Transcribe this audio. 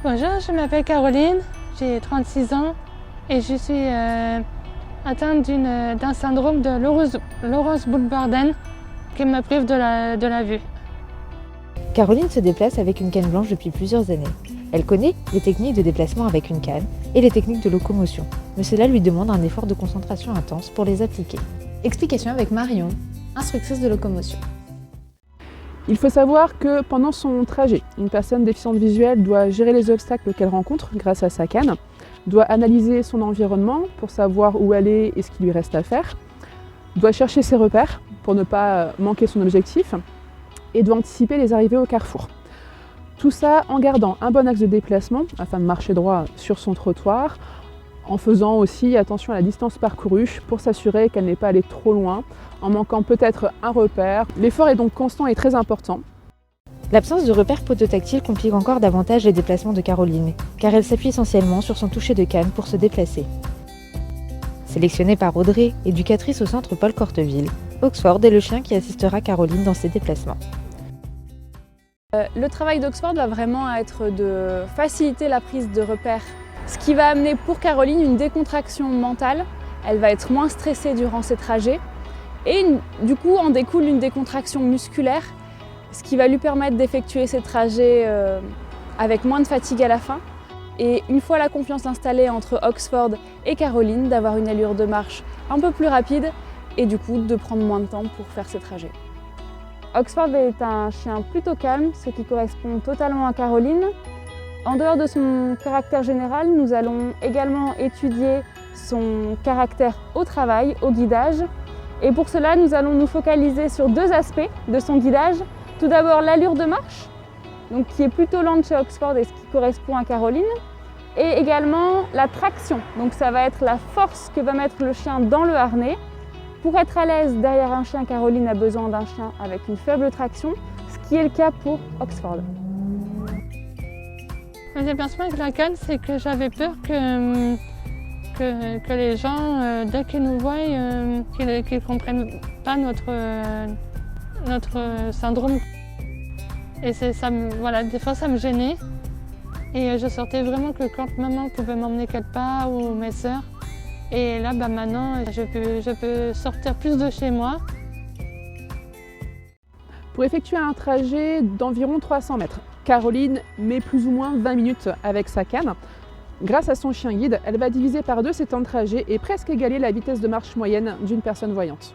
Bonjour, je m'appelle Caroline, j'ai 36 ans et je suis atteinte d'un syndrome de Laurence Boulbarden qui me prive de la vue. Caroline se déplace avec une canne blanche depuis plusieurs années. Elle connaît les techniques de déplacement avec une canne et les techniques de locomotion, mais cela lui demande un effort de concentration intense pour les appliquer. Explication avec Marion, instructrice de locomotion. Il faut savoir que pendant son trajet, une personne déficiente visuelle doit gérer les obstacles qu'elle rencontre grâce à sa canne, doit analyser son environnement pour savoir où elle est et ce qu'il lui reste à faire, doit chercher ses repères pour ne pas manquer son objectif et doit anticiper les arrivées au carrefour. Tout ça en gardant un bon axe de déplacement afin de marcher droit sur son trottoir, en faisant aussi attention à la distance parcourue pour s'assurer qu'elle n'est pas allée trop loin, en manquant peut-être un repère. L'effort est donc constant et très important. L'absence de repères podotactiles complique encore davantage les déplacements de Caroline, car elle s'appuie essentiellement sur son toucher de canne pour se déplacer. Sélectionnée par Audrey, éducatrice au centre Paul Corteville, Oxford est le chien qui assistera Caroline dans ses déplacements. Le travail d'Oxford va vraiment être de faciliter la prise de repères, ce qui va amener pour Caroline une décontraction mentale. Elle va être moins stressée durant ses trajets et du coup en découle une décontraction musculaire, ce qui va lui permettre d'effectuer ses trajets avec moins de fatigue à la fin. Et une fois la confiance installée entre Oxford et Caroline, d'avoir une allure de marche un peu plus rapide et du coup de prendre moins de temps pour faire ses trajets. Oxford est un chien plutôt calme, ce qui correspond totalement à Caroline. En dehors de son caractère général, nous allons également étudier son caractère au travail, au guidage. Et pour cela, nous allons nous focaliser sur deux aspects de son guidage. Tout d'abord, l'allure de marche, donc qui est plutôt lente chez Oxford et ce qui correspond à Caroline. Et également la traction, donc ça va être la force que va mettre le chien dans le harnais. Pour être à l'aise derrière un chien, Caroline a besoin d'un chien avec une faible traction, ce qui est le cas pour Oxford. Mon aperçu avec la canne, c'est que j'avais peur que les gens, dès qu'ils nous voient, qu'ils ne comprennent pas notre syndrome. Et voilà, des fois ça me gênait. Et je sortais vraiment que quand maman pouvait m'emmener quelque part ou mes sœurs. Et là, maintenant, je peux sortir plus de chez moi. Pour effectuer un trajet d'environ 300 mètres, Caroline met plus ou moins 20 minutes avec sa canne. Grâce à son chien guide, elle va diviser par deux ses temps de trajet et presque égaler la vitesse de marche moyenne d'une personne voyante.